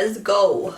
let's go.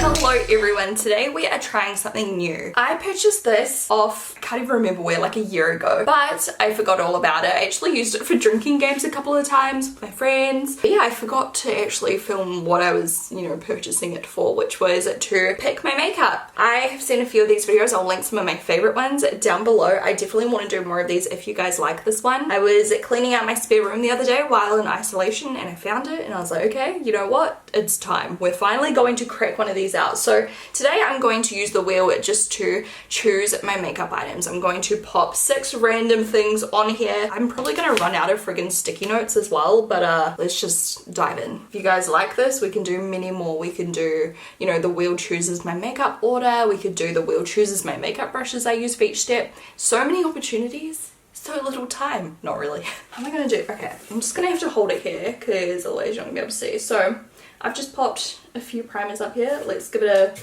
Hello everyone, today we are trying something new. I purchased this off, I can't even remember where, like a year ago, but I forgot all about it. I actually used it for drinking games a couple of times with my friends. But yeah, I forgot to actually film what I was, you know, purchasing it for, which was to pick my makeup. I have seen a few of these videos. I'll link some of my favorite ones down below. I definitely want to do more of these if you guys like this one. I was cleaning out my spare room the other day while in isolation and I found it and I was like, okay, you know what? It's time. We're finally going to crack one of these out. So today I'm going to use the wheel just to choose my makeup items. I'm going to pop 6 random things on here. I'm probably going to run out of friggin' sticky notes as well, but let's just dive in. If you guys like this, we can do many more. We can do, you know, the wheel chooses my makeup order. We could do the wheel chooses my makeup brushes I use for each step. So many opportunities. So little time. Not really. How am I going to do? Okay, I'm just going to have to hold it here because otherwise you're not going to be able to see. So I've just popped a few primers up here. Let's give it a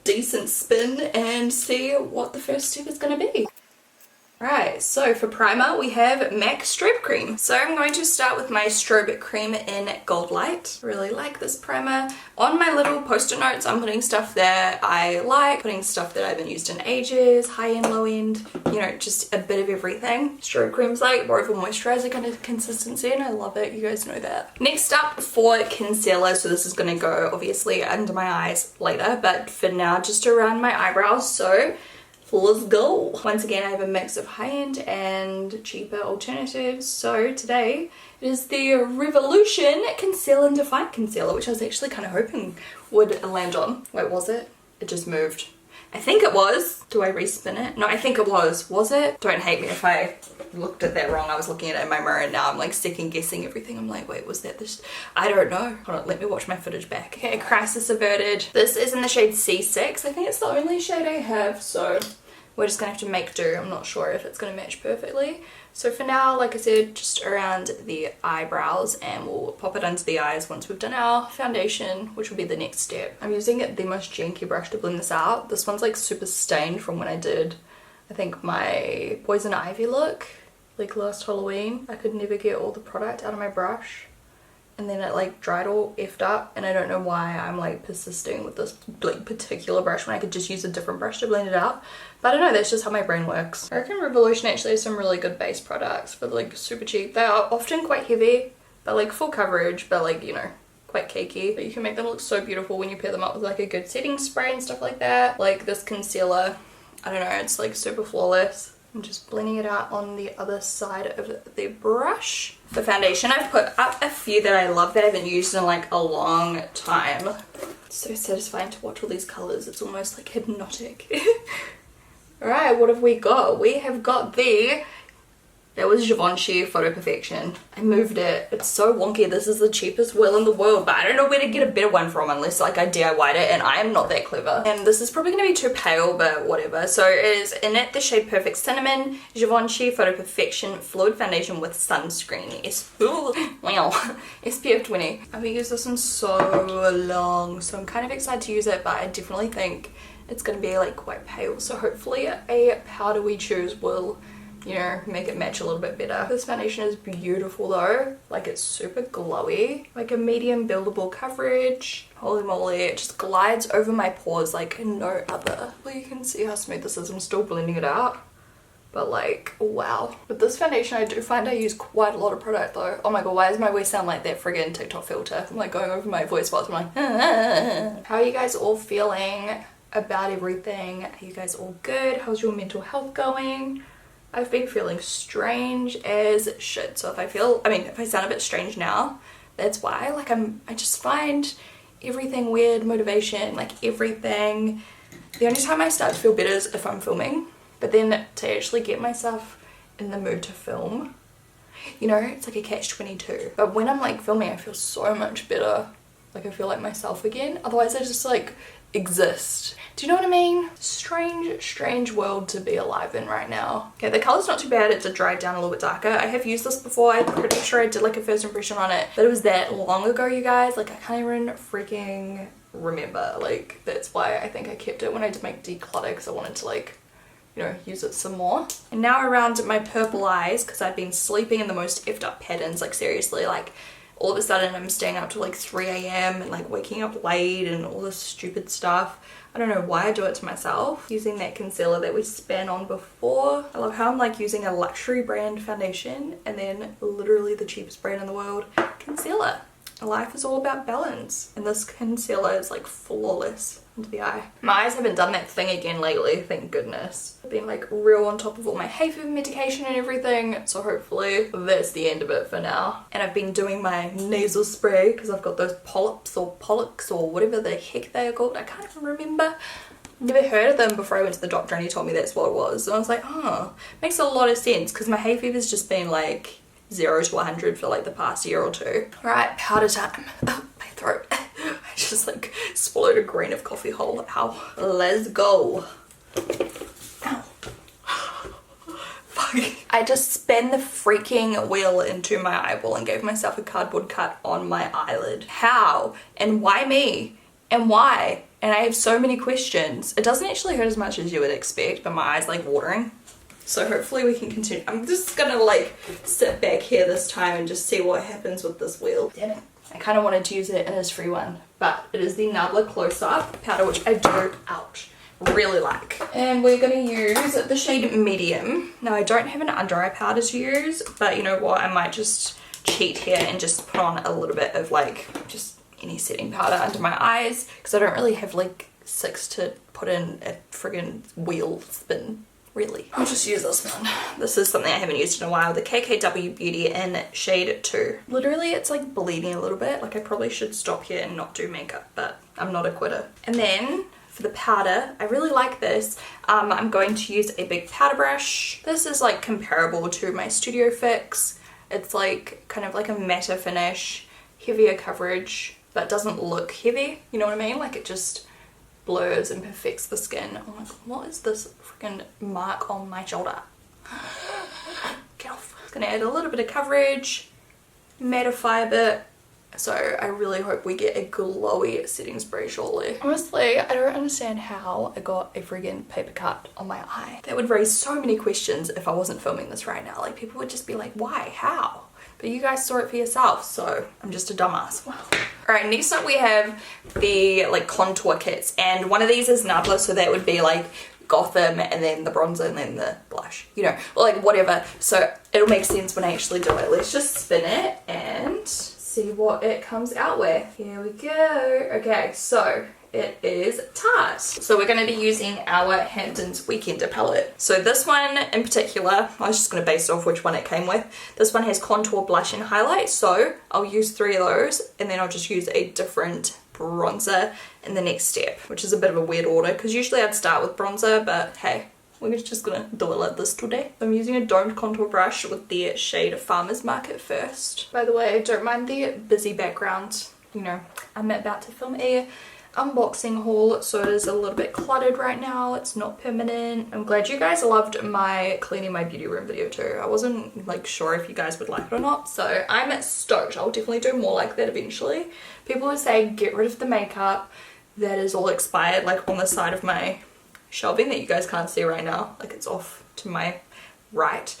decent spin and see what the first step is going to be. Right, so for primer we have MAC Strobe Cream. So I'm going to start with my Strobe Cream in Gold Light. Really like this primer. On my little post-it notes I'm putting stuff that I like, putting stuff that I haven't used in ages, high end, low end, you know, just a bit of everything. Strobe Cream's like more of a moisturizer kind of consistency and I love it, you guys know that. Next up for concealer, so this is going to go obviously under my eyes later, but for now just around my eyebrows, so let's go. Once again, I have a mix of high-end and cheaper alternatives. So today it is the Revolution Conceal and Define Concealer, which I was actually kind of hoping would land on. Wait, was it? It just moved. I think it was. Do I respin it? No, I think it was. Was it? Don't hate me if I looked at that wrong. I was looking at it in my mirror and now I'm like second guessing everything. I'm like, wait, was that this? I don't know. Hold on, let me watch my footage back. Okay, Crisis Averted. This is in the shade C6. I think it's the only shade I have, so we're just gonna have to make do. I'm not sure if it's gonna match perfectly. So for now, like I said, just around the eyebrows and we'll pop it under the eyes once we've done our foundation, which will be the next step. I'm using the most janky brush to blend this out. This one's like super stained from when I did, I think, my Poison Ivy look, like last Halloween. I could never get all the product out of my brush. And then it like dried all effed up and I don't know why I'm like persisting with this like particular brush when I could just use a different brush to blend it out. But I don't know, that's just how my brain works. I reckon Revolution actually has some really good base products for like super cheap. They are often quite heavy, but like full coverage, but like, you know, quite cakey. But you can make them look so beautiful when you pair them up with like a good setting spray and stuff like that. Like this concealer, I don't know, it's like super flawless. I'm just blending it out on the other side of the brush. For foundation, I've put up a few that I love that I haven't used in like a long time. It's so satisfying to watch all these colors. It's almost like hypnotic. Alright, what have we got? We have got that was Givenchy Photo Perfection. I moved it. It's so wonky. This is the cheapest wheel in the world, but I don't know where to get a better one from unless like I DIY'd it and I am not that clever. And this is probably going to be too pale, but whatever. So it is in it the shade Perfect Cinnamon, Givenchy Photo Perfection Fluid Foundation with Sunscreen. SPF 20. I haven't used this in so long, so I'm kind of excited to use it, but I definitely think it's going to be like quite pale. So hopefully a powder we choose will, you know, make it match a little bit better. This foundation is beautiful though. Like it's super glowy. Like a medium buildable coverage. Holy moly, it just glides over my pores like no other. Well, you can see how smooth this is. I'm still blending it out. But like, wow. With this foundation, I do find I use quite a lot of product though. Oh my god, why does my voice sound like that friggin' TikTok filter? I'm like going over my voice box. I'm like, How are you guys all feeling about everything? Are you guys all good? How's your mental health going? I've been feeling strange as shit. So if I sound a bit strange now, that's why. Like I just find everything weird, motivation, like everything. The only time I start to feel better is if I'm filming. But then to actually get myself in the mood to film, you know, it's like a catch-22. But when I'm like filming, I feel so much better. Like I feel like myself again. Otherwise I just like exist. Do you know what I mean? Strange world to be alive in right now. Okay, the color's not too bad. It's dried down a little bit darker. I have used this before. I'm pretty sure I did like a first impression on it, but it was that long ago, you guys. Like I can't even freaking remember. Like that's why I think I kept it when I did my declutter, because I wanted to like you know, use it some more. And now around my purple eyes, because I've been sleeping in the most effed up patterns, like seriously, like all of a sudden I'm staying up till like 3 a.m. and like waking up late and all this stupid stuff. I don't know why I do it to myself. Using that concealer that we span on before. I love how I'm like using a luxury brand foundation and then literally the cheapest brand in the world concealer. Life is all about balance, and this concealer is like flawless into the eye. My eyes haven't done that thing again lately, thank goodness. I've been like real on top of all my hay fever medication and everything, so hopefully that's the end of it for now. And I've been doing my nasal spray because I've got those polyps or whatever the heck they are called. I can't even remember. Never heard of them before I went to the doctor and he told me that's what it was. And I was like, oh, makes a lot of sense because my hay fever's just been like 0 to 100 for like the past year or two. Right, powder time. Oh, my throat. I just like swallowed a grain of coffee whole. Ow. Let's go. Ow. Fuck. I just span the freaking wheel into my eyeball and gave myself a cardboard cut on my eyelid. How? And why me? And why? And I have so many questions. It doesn't actually hurt as much as you would expect, but my eyes like watering. So hopefully we can continue. I'm just gonna like sit back here this time and just see what happens with this wheel. Damn it. I kind of wanted to use it in its free one, but it is the Nabla Close Up powder, which I do, ouch, really like. And we're gonna use the shade Medium. Now I don't have an under eye powder to use, but you know what? I might just cheat here and just put on a little bit of like just any setting powder under my eyes because I don't really have like 6 to put in a friggin' wheel spin. Really. I'll just use this one. This is something I haven't used in a while. The KKW Beauty in shade 2. Literally, it's like bleeding a little bit. Like I probably should stop here and not do makeup, but I'm not a quitter. And then for the powder, I really like this. I'm going to use a big powder brush. This is like comparable to my Studio Fix. It's like kind of like a matte finish, heavier coverage, but doesn't look heavy. You know what I mean? Like it just blurs and perfects the skin. Oh my god, what is this freaking mark on my shoulder? Get off. It's gonna add a little bit of coverage, mattify a bit. So I really hope we get a glowy setting spray shortly. Honestly, I don't understand how I got a friggin' paper cut on my eye. That would raise so many questions if I wasn't filming this right now. Like people would just be like, why? How? But you guys saw it for yourself, so I'm just a dumbass. Wow. Alright, next up we have the like contour kits, and one of these is Nabla, so that would be like Gotham and then the bronzer and then the blush, you know, or like whatever. So it'll make sense when I actually do it. Let's just spin it and see what it comes out with. Here we go. Okay, so it is Tarte. So we're going to be using our Hamptons Weekender palette. So this one in particular, I was just going to base it off which one it came with. This one has contour, blush and highlight. So I'll use 3 of those and then I'll just use a different bronzer in the next step, which is a bit of a weird order because usually I'd start with bronzer, but hey, we're just gonna do it like this today. I'm using a domed contour brush with the shade Farmer's Market first. By the way, don't mind the busy background. You know, I'm about to film a unboxing haul, so it is a little bit cluttered right now. It's not permanent. I'm glad you guys loved my cleaning my beauty room video too. I wasn't like sure if you guys would like it or not, so I'm stoked. I'll definitely do more like that eventually. People would say get rid of the makeup that is all expired, like on the side of my shelving that you guys can't see right now, like it's off to my right,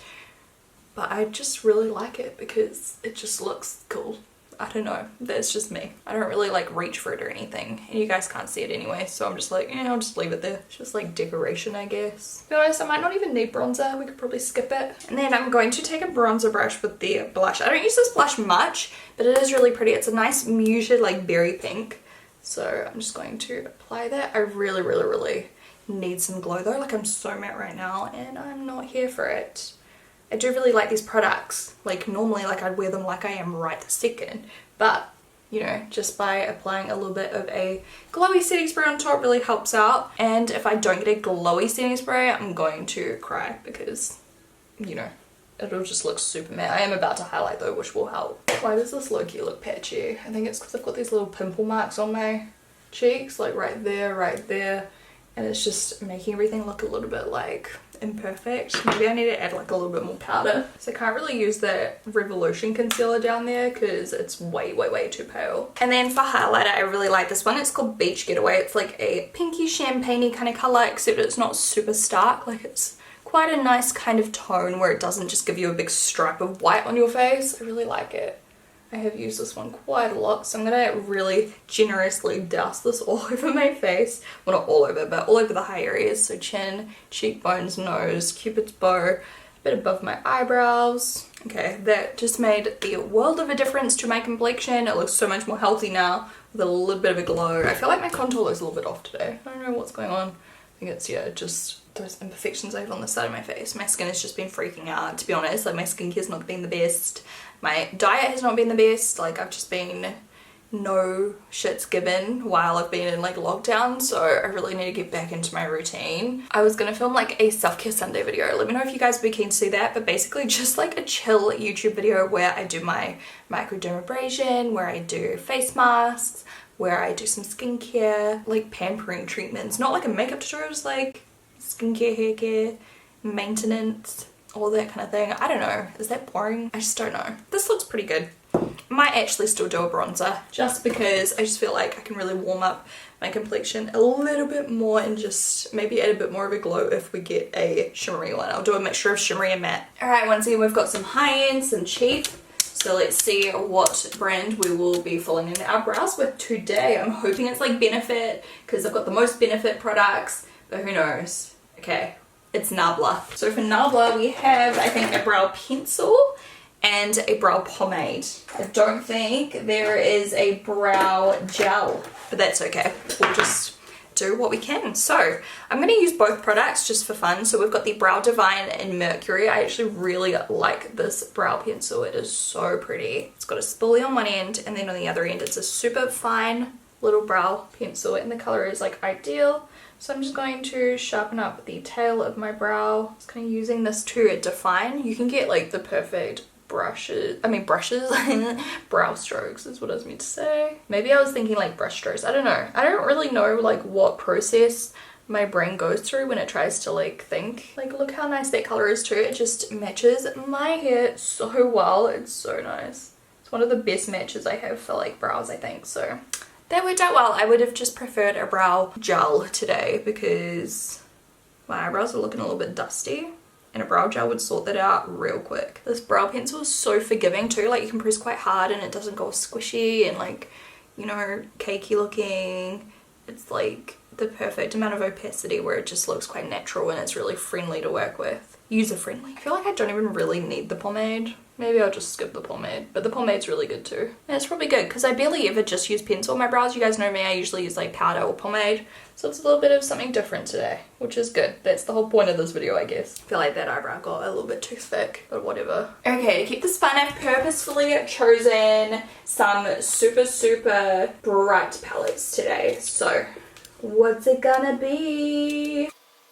but I just really like it because it just looks cool. I don't know, that's just me. I don't really like reach for it or anything, and you guys can't see it anyway, so I'm just like, yeah, I'll just leave it there. It's just like decoration, I guess. To be honest, I might not even need bronzer. We could probably skip it. And then I'm going to take a bronzer brush with the blush. I don't use this blush much, but it is really pretty. It's a nice muted like berry pink, so I'm just going to apply that. I really need some glow though. Like I'm so matte right now and I'm not here for it. I do really like these products. Like normally like I'd wear them like I am right this second, but you know, just by applying a little bit of a glowy setting spray on top really helps out. And if I don't get a glowy setting spray, I'm going to cry because, you know, it'll just look super matte. I am about to highlight though, which will help. Why does this low-key look patchy? I think it's because I've got these little pimple marks on my cheeks, like right there, and it's just making everything look a little bit like imperfect. Maybe I need to add like a little bit more powder. So I can't really use the Revolution concealer down there because it's way too pale. And then for highlighter, I really like this one. It's called Beach Getaway. It's like a pinky champagne-y kind of color, except it's not super stark. Like it's quite a nice kind of tone where it doesn't just give you a big stripe of white on your face. I really like it. I have used this one quite a lot, so I'm gonna really generously douse this all over my face. Well, not all over, but all over the high areas. So chin, cheekbones, nose, cupid's bow, a bit above my eyebrows. Okay, that just made the world of a difference to my complexion. It looks so much more healthy now with a little bit of a glow. I feel like my contour looks a little bit off today. I don't know what's going on. I think it's, yeah, just those imperfections I have on the side of my face. My skin has just been freaking out, to be honest. Like my skincare's not been the best. My diet has not been the best. Like I've just been no shits given while I've been in like lockdown, so I really need to get back into my routine. I was gonna film like a self-care Sunday video. Let me know if you guys would be keen to see that, but basically just like a chill YouTube video where I do my microdermabrasion, where I do face masks, where I do some skincare, like pampering treatments. Not like a makeup tutorial, just like skincare, hair care, maintenance, all that kind of thing. I don't know. Is that boring? I just don't know. This looks pretty good. Might actually still do a bronzer just because I just feel like I can really warm up my complexion a little bit more and just maybe add a bit more of a glow if we get a shimmery one. I'll do a mixture of shimmery and matte. Alright, once again we've got some high-end, some cheap. So let's see what brand we will be filling in our brows with today. I'm hoping it's like Benefit because I've got the most Benefit products, but who knows. Okay, it's Nabla. So for Nabla we have, I think, a brow pencil and a brow pomade. I don't think there is a brow gel, but that's okay. We'll just do what we can. So I'm going to use both products just for fun. So we've got the Brow Divine in Mercury. I actually really like this brow pencil. It is so pretty. It's got a spoolie on one end and then on the other end it's a super fine little brow pencil and the color is like ideal. So I'm just going to sharpen up the tail of my brow. Just kind of using this to define. You can get like the perfect brushes, brow strokes is what I was meant to say. Maybe I was thinking like brush strokes. I don't know. I don't really know like what process my brain goes through when it tries to like think. Like look how nice that color is too. It just matches my hair so well. It's so nice. It's one of the best matches I have for like brows, I think. So that worked out well. I would have just preferred a brow gel today because my eyebrows are looking a little bit dusty. And a brow gel would sort that out real quick. This brow pencil is so forgiving too, like you can press quite hard and it doesn't go squishy and like, you know, cakey looking. It's like the perfect amount of opacity where it just looks quite natural and it's really friendly to work with. User friendly. I feel like I don't even really need the pomade. Maybe I'll just skip the pomade, but the pomade's really good too. And it's probably good because I barely ever just use pencil on my brows. You guys know me, I usually use like powder or pomade. So it's a little bit of something different today, which is good. That's the whole point of this video, I guess. I feel like that eyebrow got a little bit too thick, but whatever. Okay, to keep this fun, I've purposefully chosen some super bright palettes today. So what's it gonna be?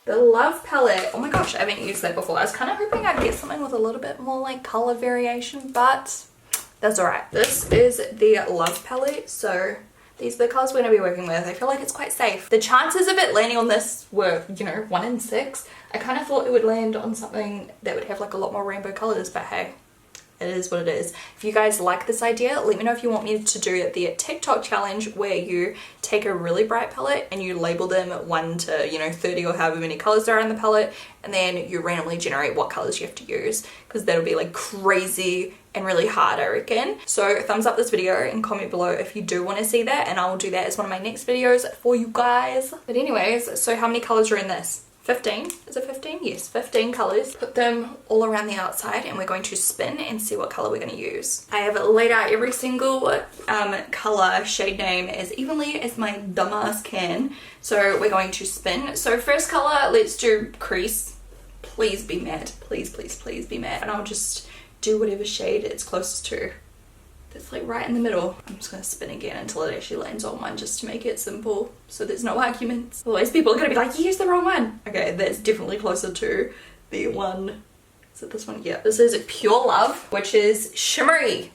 The Love palette. Oh my gosh, I haven't used that before. I was kind of hoping I'd get something with a little bit more like color variation, but that's alright. This is the Love palette, so these are the colors we're going to be working with. I feel like it's quite safe. The chances of it landing on this were, you know, 1 in 6. I kind of thought it would land on something that would have like a lot more rainbow colors, but hey, it is what it is. If you guys like this idea, let me know if you want me to do the TikTok challenge where you take a really bright palette and you label them 1 to, you know, 30 or however many colors there are in the palette, and then you randomly generate what colors you have to use, because that'll be like crazy and really hard, I reckon. So thumbs up this video and comment below if you do want to see that, and I will do that as one of my next videos for you guys. But anyways, so how many colors are in this? 15? Is it 15? Yes, 15 colors. Put them all around the outside and we're going to spin and see what color we're going to use. I have laid out every single color shade name as evenly as my dumbass can. So we're going to spin. So first color, let's do crease. Please be matte. Please be matte. And I'll just do whatever shade it's closest to. It's like right in the middle. I'm just gonna spin again until it actually lands on one, just to make it simple so there's no arguments. Otherwise people are gonna be like, you used the wrong one. Okay, that's definitely closer to the one. Is it this one? Yeah. This is Pure Love, which is shimmery.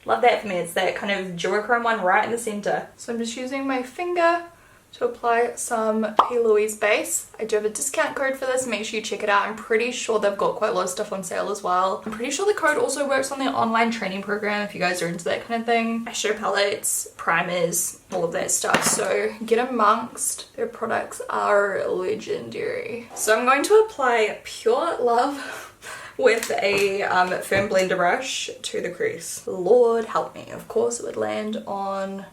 Love that for me. It's that kind of duochrome one right in the center. So I'm just using my finger to apply some P. Louise base. I do have a discount code for this, make sure you check it out. I'm pretty sure they've got quite a lot of stuff on sale as well. I'm pretty sure the code also works on their online training program if you guys are into that kind of thing. Eyeshadow palettes, primers, all of that stuff. So get amongst. Their products are legendary. So I'm going to apply Pure Love with a firm blender brush to the crease. Lord help me. Of course it would land on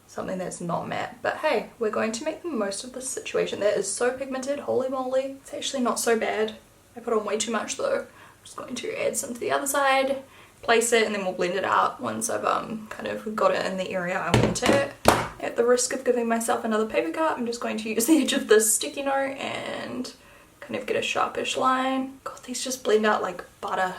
something that's not matte, but hey, we're going to make the most of this situation. That is so pigmented, holy moly. It's actually not so bad. I put on way too much though. I'm just going to add some to the other side, place it, and then we'll blend it out once I've kind of got it in the area I want it. At the risk of giving myself another paper cut, I'm just going to use the edge of this sticky note and kind of get a sharpish line. God, these just blend out like butter.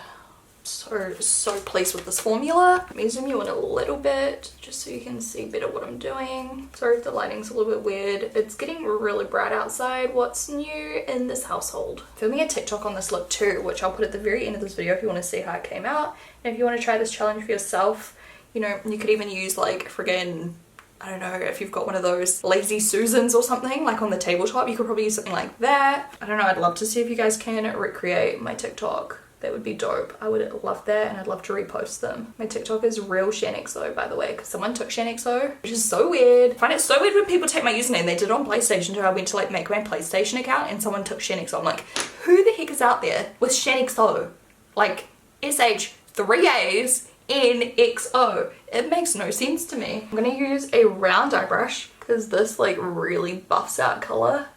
So pleased with this formula. Let me zoom you in a little bit just so you can see better what I'm doing. Sorry if the lighting's a little bit weird. It's getting really bright outside. What's new in this household? Filming a TikTok on this look too, which I'll put at the very end of this video if you want to see how it came out. And if you want to try this challenge for yourself, you know, you could even use like friggin', I don't know, if you've got one of those lazy Susans or something like on the tabletop, you could probably use something like that. I don't know, I'd love to see if you guys can recreate my TikTok. That would be dope. I would love that, and I'd love to repost them. My TikTok is real Shaaanxo, by the way, because someone took Shaaanxo, which is so weird. I find it so weird when people take my username. They did it on PlayStation too. I went to like make my PlayStation account and someone took Shaaanxo. I'm like, who the heck is out there with Shaaanxo? Like SH 3 A's NXO. It makes no sense to me. I'm gonna use a round eye brush because this like really buffs out color.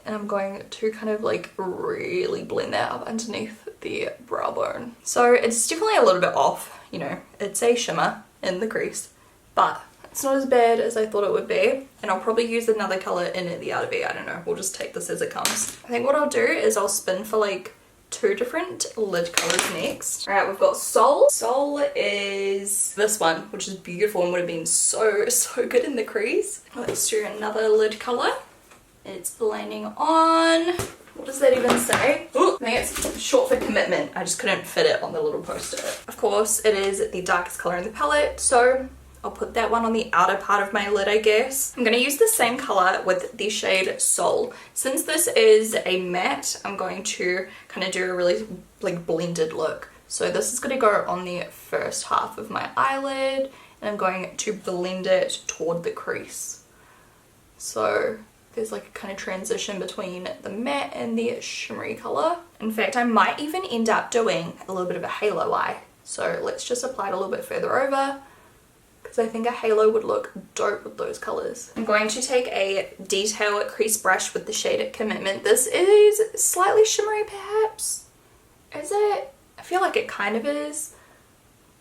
And I'm going to kind of like really blend that up underneath the brow bone. So it's definitely a little bit off, you know, it's a shimmer in the crease, but it's not as bad as I thought it would be. And I'll probably use another color in the outer V, I don't know, we'll just take this as it comes. I think what I'll do is I'll spin for like 2 different lid colors next. All right, we've got Soul. Soul is this one, which is beautiful and would have been so good in the crease. Let's do another lid color. It's landing on, what does that even say? Ooh, I think it's short for commitment. I just couldn't fit it on the little poster. Of course, it is the darkest color in the palette, so I'll put that one on the outer part of my lid, I guess. I'm gonna use the same color with the shade Soul. Since this is a matte, I'm going to kind of do a really like blended look. So this is gonna go on the first half of my eyelid, and I'm going to blend it toward the crease. So there's like a kind of transition between the matte and the shimmery color. In fact, I might even end up doing a little bit of a halo eye. So let's just apply it a little bit further over because I think a halo would look dope with those colors. I'm going to take a detail crease brush with the shade Commitment. This is slightly shimmery perhaps. Is it? I feel like it kind of is.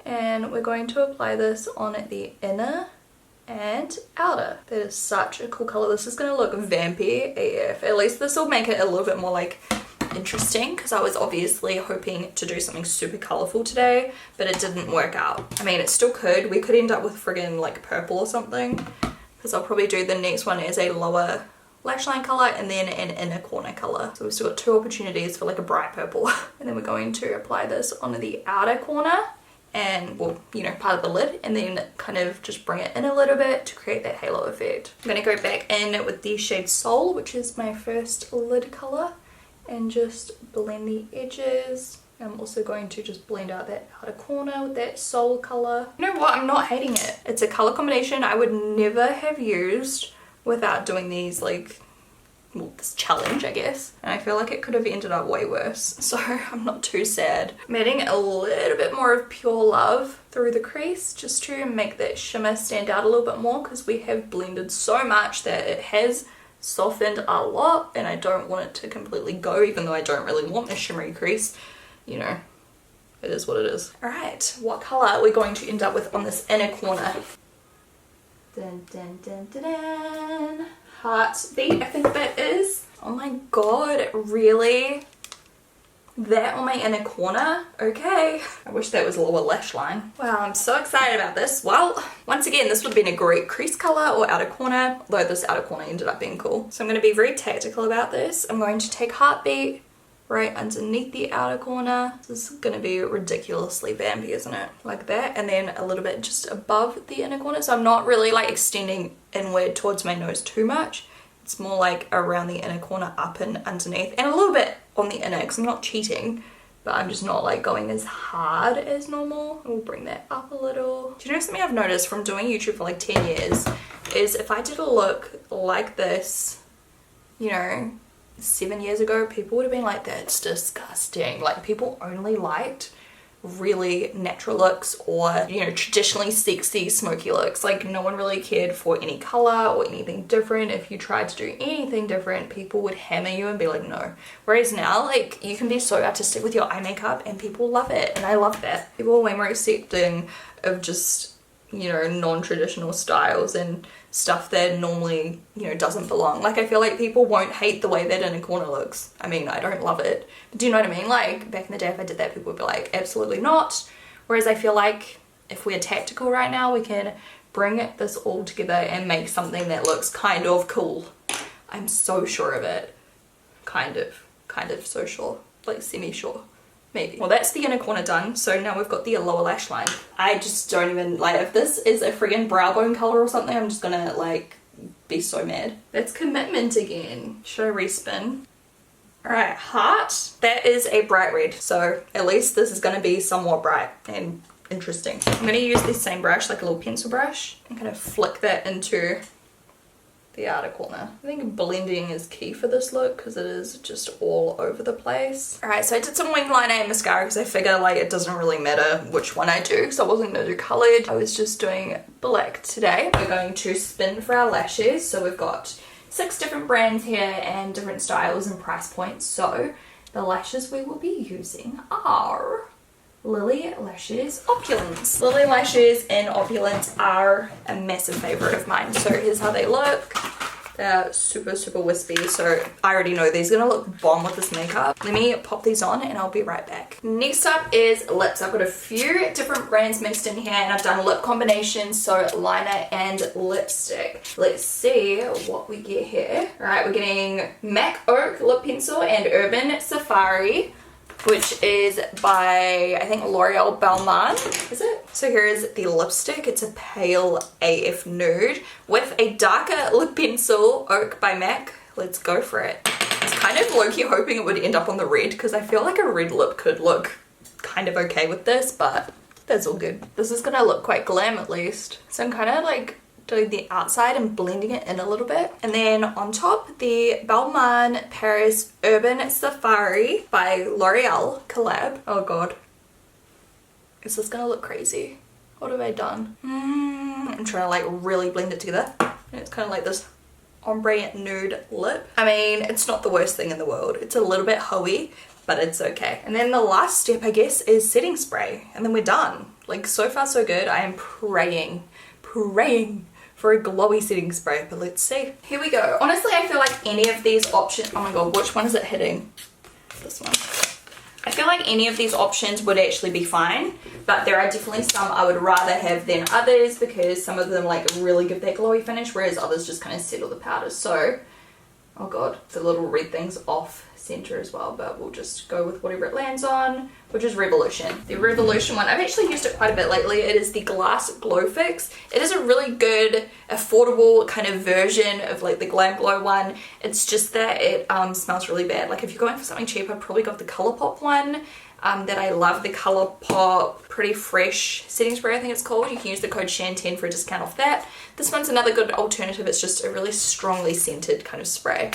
And we're going to apply this on the inner and outer. That is such a cool color. This is going to look vampy AF. At least this will make it a little bit more like interesting, because I was obviously hoping to do something super colorful today, but it didn't work out. I mean, it still could. We could end up with friggin' like purple or something, because I'll probably do the next one as a lower lash line color and then an inner corner color. So we've still got 2 opportunities for like a bright purple. And then we're going to apply this on the outer corner and, well, you know, part of the lid, and then kind of just bring it in a little bit to create that halo effect. I'm going to go back in with the shade Soul, which is my first lid color, and just blend the edges. I'm also going to just blend out that outer corner with that Soul color. You know what? I'm not hating it. It's a color combination I would never have used without doing these, like, well, this challenge, I guess. And I feel like it could have ended up way worse, so I'm not too sad. I'm adding a little bit more of Pure Love through the crease just to make that shimmer stand out a little bit more, because we have blended so much that it has softened a lot, and I don't want it to completely go, even though I don't really want a shimmery crease. You know, it is what it is. Alright, what color are we going to end up with on this inner corner? Dun, dun, dun, dun, dun. Heartbeat, I think that is. Oh my god, really? That on my inner corner? Okay. I wish that was a lower lash line. Wow, I'm so excited about this. Well, once again, this would have been a great crease color or outer corner, although this outer corner ended up being cool. So I'm going to be very tactical about this. I'm going to take Heartbeat right underneath the outer corner. This is going to be ridiculously vampy, isn't it? Like that. And then a little bit just above the inner corner. So I'm not really like extending inward towards my nose too much. It's more like around the inner corner, up and underneath, and a little bit on the inner because I'm not cheating, but I'm just not like going as hard as normal. We'll bring that up a little. Do you know something I've noticed from doing YouTube for like 10 years is if I did a look like this, you know, 7 years ago, people would have been like, that's disgusting. Like, people only liked really natural looks or, you know, traditionally sexy smoky looks. Like, no one really cared for any color or anything different. If you tried to do anything different, people would hammer you and be like, no. Whereas now, like, you can be so artistic with your eye makeup and people love it, and I love that. People are way more accepting of just, you know, non-traditional styles and stuff that normally, you know, doesn't belong. Like, I feel like people won't hate the way that inner corner looks. I mean, I don't love it, but do you know what I mean? Like, back in the day, if I did that, people would be like, absolutely not. Whereas I feel like if we're tactical right now, we can bring this all together and make something that looks kind of cool. I'm so sure of it. Kind of so sure, like semi-sure. Maybe. Well, that's the inner corner done, so now we've got the lower lash line. I just don't even, like, if this is a friggin' brow bone color or something, I'm just gonna, like, be so mad. That's commitment again. Should I respin? Alright, heart. That is a bright red, so at least this is gonna be somewhat bright and interesting. I'm gonna use the same brush, like a little pencil brush, and kind of flick that into the outer corner. I think blending is key for this look because it is just all over the place. Alright, so I did some wing liner and mascara because I figure like it doesn't really matter which one I do because I wasn't going to do coloured. I was just doing black today. We're going to spin for our lashes. So we've got 6 different brands here and different styles and price points. So the lashes we will be using are Lily Lashes Opulence. Lily Lashes and Opulence are a massive favourite of mine. So here's how they look. They're super, super wispy, so I already know these are gonna look bomb with this makeup. Let me pop these on and I'll be right back. Next up is lips. I've got a few different brands mixed in here and I've done lip combinations, so liner and lipstick. Let's see what we get here. All right, we're getting MAC Oak Lip Pencil and Urban Safari, which is by, I think, L'Oreal Balmain, is it? So here is the lipstick. It's a pale AF nude with a darker lip pencil, Oak by MAC. Let's go for it. I was kind of low-key hoping it would end up on the red because I feel like a red lip could look kind of okay with this, but that's all good. This is gonna look quite glam at least. So I'm kind of like doing the outside and blending it in a little bit. And then on top, the Balmain Paris Urban Safari by L'Oreal collab. Oh god. Is this gonna look crazy? What have I done? I'm trying to like really blend it together. And it's kind of like this ombre nude lip. I mean, it's not the worst thing in the world. It's a little bit hoey, but it's okay. And then the last step, I guess, is setting spray. And then we're done. Like, so far so good. I am praying for a glowy setting spray, but let's see. Here we go. Honestly, I feel like any of these options, oh my god, which one is it hitting? This one. I feel like any of these options would actually be fine, but there are definitely some I would rather have than others because some of them like really give that glowy finish, whereas others just kind of settle the powder. So, oh god, the little red thing's off center as well, but we'll just go with whatever it lands on, which is Revolution. The Revolution one, I've actually used it quite a bit lately. It is the Glass Glow Fix. It is a really good, affordable kind of version of like the Glam Glow one. It's just that it smells really bad. Like if you're going for something cheap, I'd probably go with the Colourpop one. That I love, the Colourpop Pretty Fresh setting spray, I think it's called. You can use the code SHAN10 for a discount off that. This one's another good alternative. It's just a really strongly scented kind of spray.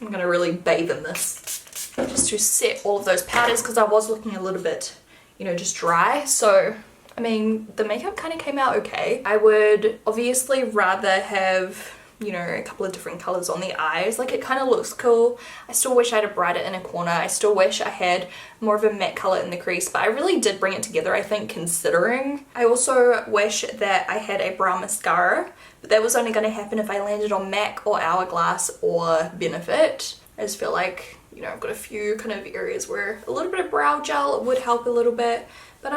I'm gonna really bathe in this just to set all of those powders because I was looking a little bit, you know, just dry. So, I mean, the makeup kind of came out okay. I would obviously rather have, you know, a couple of different colors on the eyes. Like, it kind of looks cool. I still wish I had a brighter inner corner. I still wish I had more of a matte color in the crease, but I really did bring it together, I think, considering. I also wish that I had a brow mascara, but that was only going to happen if I landed on MAC or Hourglass or Benefit. I just feel like, you know, I've got a few kind of areas where a little bit of brow gel would help a little bit, but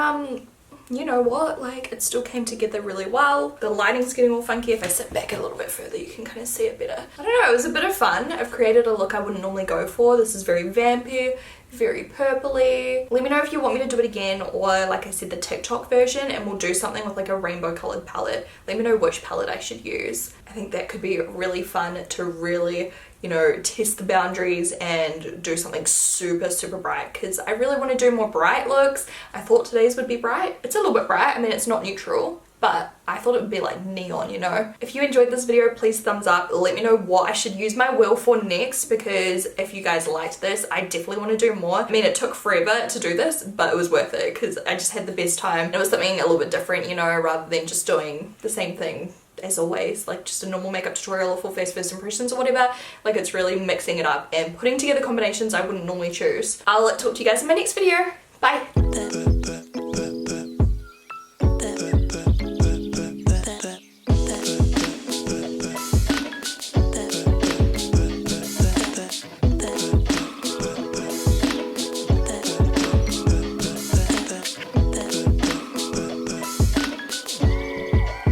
you know what, like, it still came together really well. The lighting's getting all funky. If I sit back a little bit further, you can kind of see it better. I don't know, it was a bit of fun. I've created a look I wouldn't normally go for. This is very vampy, very purpley. Let me know if you want me to do it again, or like I said, the TikTok version, and we'll do something with like a rainbow colored palette. Let me know which palette I should use. I think that could be really fun to really, you know, test the boundaries and do something super, super bright, because I really want to do more bright looks. I thought today's would be bright. It's a little bit bright. I mean, it's not neutral, but I thought it would be like neon, you know. If you enjoyed this video, please thumbs up. Let me know what I should use my wheel for next, because if you guys liked this, I definitely want to do more. I mean, it took forever to do this, but it was worth it because I just had the best time. It was something a little bit different, you know, rather than just doing the same thing as always, like just a normal makeup tutorial or full face first impressions or whatever. Like, it's really mixing it up and putting together combinations I wouldn't normally choose. I'll talk to you guys in my next video. Bye.